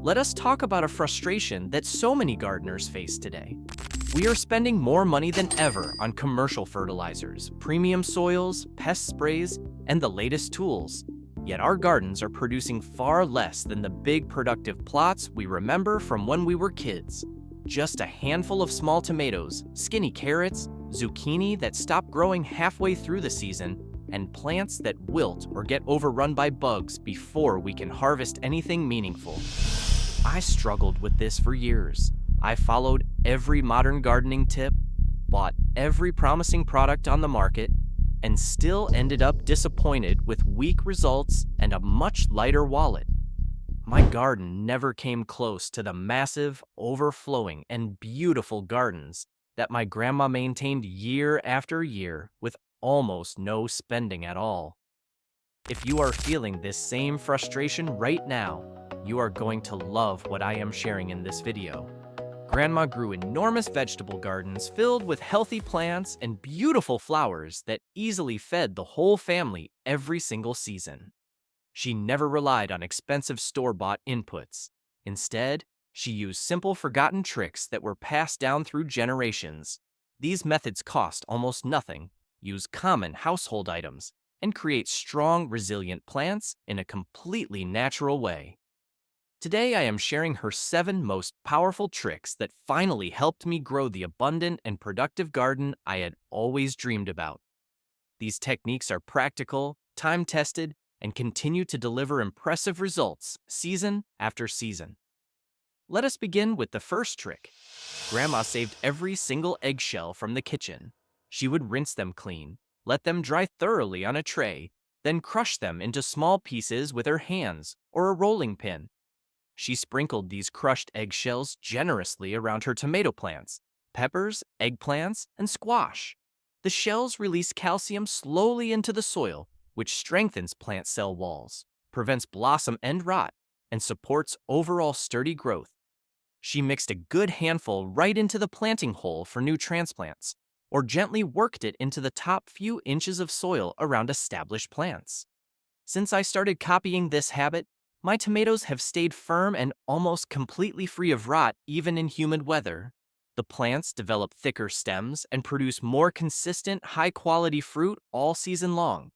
let us talk about a frustration that so many gardeners face today. We are spending more money than ever on commercial fertilizers, premium soils, pest sprays, and the latest tools. Yet our gardens are producing far less than the big productive plots we remember from when we were kids. Just a handful of small tomatoes, skinny carrots, zucchini that stop growing halfway through the season, and plants that wilt or get overrun by bugs before we can harvest anything meaningful. I struggled with this for years. I followed every modern gardening tip, bought every promising product on the market, and still ended up disappointed with weak results and a much lighter wallet. My garden never came close to the massive, overflowing, and beautiful gardens that my grandma maintained year after year with almost no spending at all. If you are feeling this same frustration right now, you are going to love what I am sharing in this video. Grandma grew enormous vegetable gardens filled with healthy plants and beautiful flowers that easily fed the whole family every single season. She never relied on expensive store-bought inputs. Instead, she used simple forgotten tricks that were passed down through generations. These methods cost almost nothing, use common household items, and create strong, resilient plants in a completely natural way. Today I am sharing her 7 most powerful tricks that finally helped me grow the abundant and productive garden I had always dreamed about. These techniques are practical, time-tested, and continue to deliver impressive results season after season. Let us begin with the first trick. Grandma saved every single eggshell from the kitchen. She would rinse them clean, let them dry thoroughly on a tray, then crush them into small pieces with her hands or a rolling pin. She sprinkled these crushed eggshells generously around her tomato plants, peppers, eggplants, and squash. The shells release calcium slowly into the soil, which strengthens plant cell walls, prevents blossom end rot, and supports overall sturdy growth. She mixed a good handful right into the planting hole for new transplants, or gently worked it into the top few inches of soil around established plants. Since I started copying this habit, my tomatoes have stayed firm and almost completely free of rot even in humid weather. The plants develop thicker stems and produce more consistent, high-quality fruit all season long.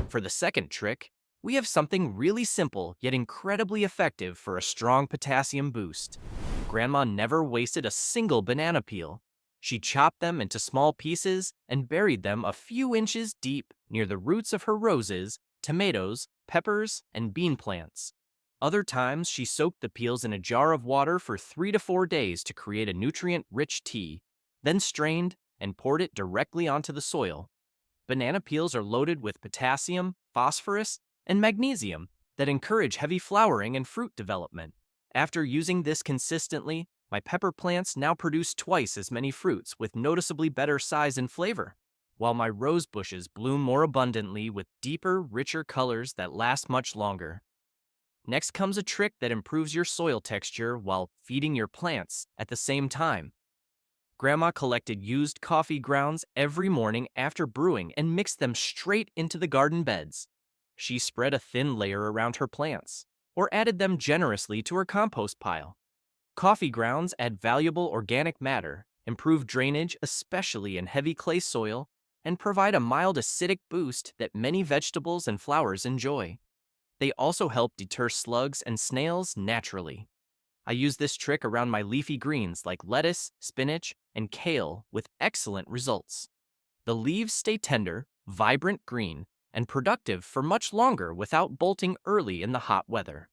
For the second trick, we have something really simple yet incredibly effective for a strong potassium boost. Grandma never wasted a single banana peel. She chopped them into small pieces and buried them a few inches deep near the roots of her roses, tomatoes, peppers, and bean plants. Other times, she soaked the peels in a jar of water for 3 to 4 days to create a nutrient-rich tea, then strained and poured it directly onto the soil. Banana peels are loaded with potassium, phosphorus, and magnesium that encourage heavy flowering and fruit development. After using this consistently, my pepper plants now produce twice as many fruits with noticeably better size and flavor, while my rose bushes bloom more abundantly with deeper, richer colors that last much longer. Next comes a trick that improves your soil texture while feeding your plants at the same time. Grandma collected used coffee grounds every morning after brewing and mixed them straight into the garden beds. She spread a thin layer around her plants, or added them generously to her compost pile. Coffee grounds add valuable organic matter, improve drainage especially in heavy clay soil, and provide a mild acidic boost that many vegetables and flowers enjoy. They also help deter slugs and snails naturally. I use this trick around my leafy greens like lettuce, spinach, and kale with excellent results. The leaves stay tender, vibrant green, and productive for much longer without bolting early in the hot weather.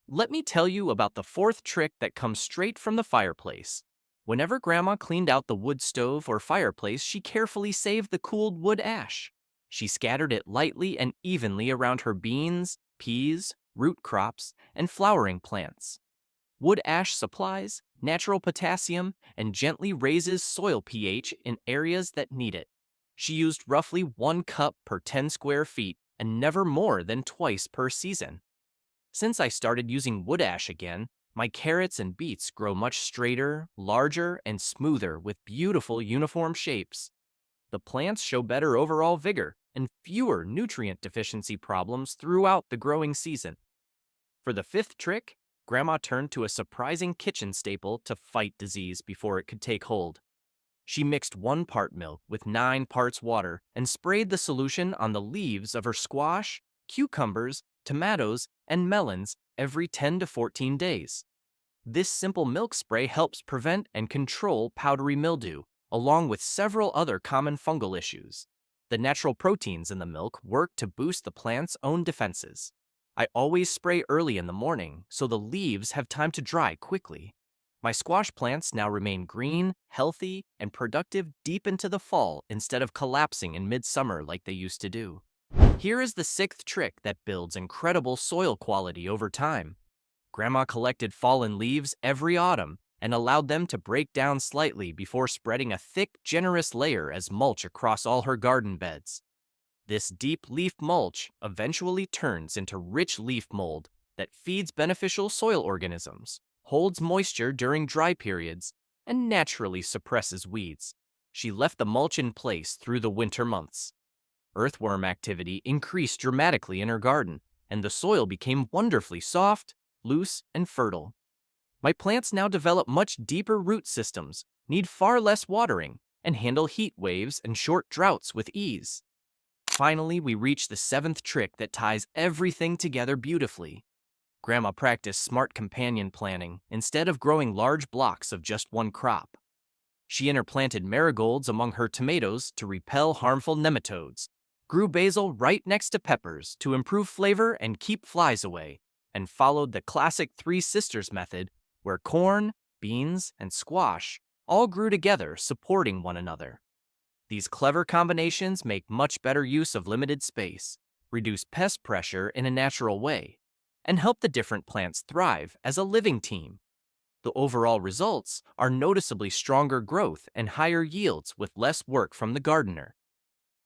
Let me tell you about the fourth trick that comes straight from the fireplace. Whenever Grandma cleaned out the wood stove or fireplace, she carefully saved the cooled wood ash. She scattered it lightly and evenly around her beans, peas, root crops, and flowering plants. Wood ash supplies natural potassium and gently raises soil pH in areas that need it. She used roughly 1 cup per 10 square feet and never more than twice per season. Since I started using wood ash again, my carrots and beets grow much straighter, larger, and smoother with beautiful uniform shapes. The plants show better overall vigor and fewer nutrient deficiency problems throughout the growing season. For the fifth trick, Grandma turned to a surprising kitchen staple to fight disease before it could take hold. She mixed 1 part milk with 9 parts water and sprayed the solution on the leaves of her squash, cucumbers, tomatoes, and melons every 10 to 14 days. This simple milk spray helps prevent and control powdery mildew, along with several other common fungal issues. The natural proteins in the milk work to boost the plant's own defenses. I always spray early in the morning so the leaves have time to dry quickly. My squash plants now remain green, healthy, and productive deep into the fall instead of collapsing in midsummer like they used to do. Here is the 6th trick that builds incredible soil quality over time. Grandma collected fallen leaves every autumn and allowed them to break down slightly before spreading a thick, generous layer as mulch across all her garden beds. This deep leaf mulch eventually turns into rich leaf mold that feeds beneficial soil organisms, holds moisture during dry periods, and naturally suppresses weeds. She left the mulch in place through the winter months. Earthworm activity increased dramatically in her garden, and the soil became wonderfully soft, loose, and fertile. My plants now develop much deeper root systems, need far less watering, and handle heat waves and short droughts with ease. Finally, we reach the 7th trick that ties everything together beautifully. Grandma practiced smart companion planting instead of growing large blocks of just one crop. She interplanted marigolds among her tomatoes to repel harmful nematodes, grew basil right next to peppers to improve flavor and keep flies away, and followed the classic Three Sisters method where corn, beans, and squash all grew together supporting one another. These clever combinations make much better use of limited space, reduce pest pressure in a natural way, and help the different plants thrive as a living team. The overall results are noticeably stronger growth and higher yields with less work from the gardener.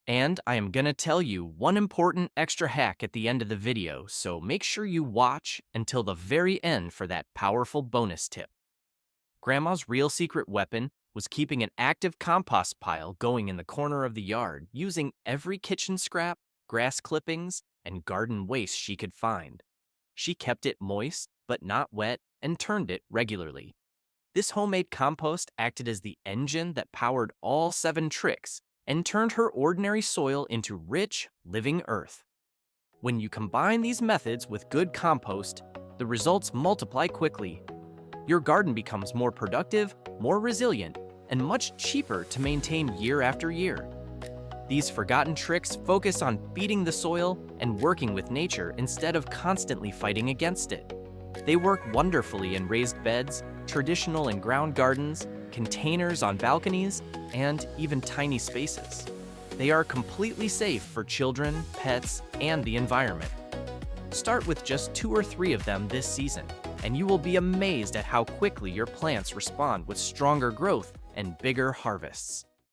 And I am gonna tell you one important extra hack at the end of the video, so make sure you watch until the very end for that powerful bonus tip. Grandma's real secret weapon was keeping an active compost pile going in the corner of the yard using every kitchen scrap, grass clippings, and garden waste she could find. She kept it moist, but not wet, and turned it regularly. This homemade compost acted as the engine that powered all 7 tricks and turned her ordinary soil into rich, living earth. When you combine these methods with good compost, the results multiply quickly. Your garden becomes more productive, more resilient, and much cheaper to maintain year after year. These forgotten tricks focus on feeding the soil and working with nature instead of constantly fighting against it. They work wonderfully in raised beds, traditional and ground gardens, containers on balconies, and even tiny spaces. They are completely safe for children, pets, and the environment. Start with just 2 or 3 of them this season, and you will be amazed at how quickly your plants respond with stronger growth and bigger harvests.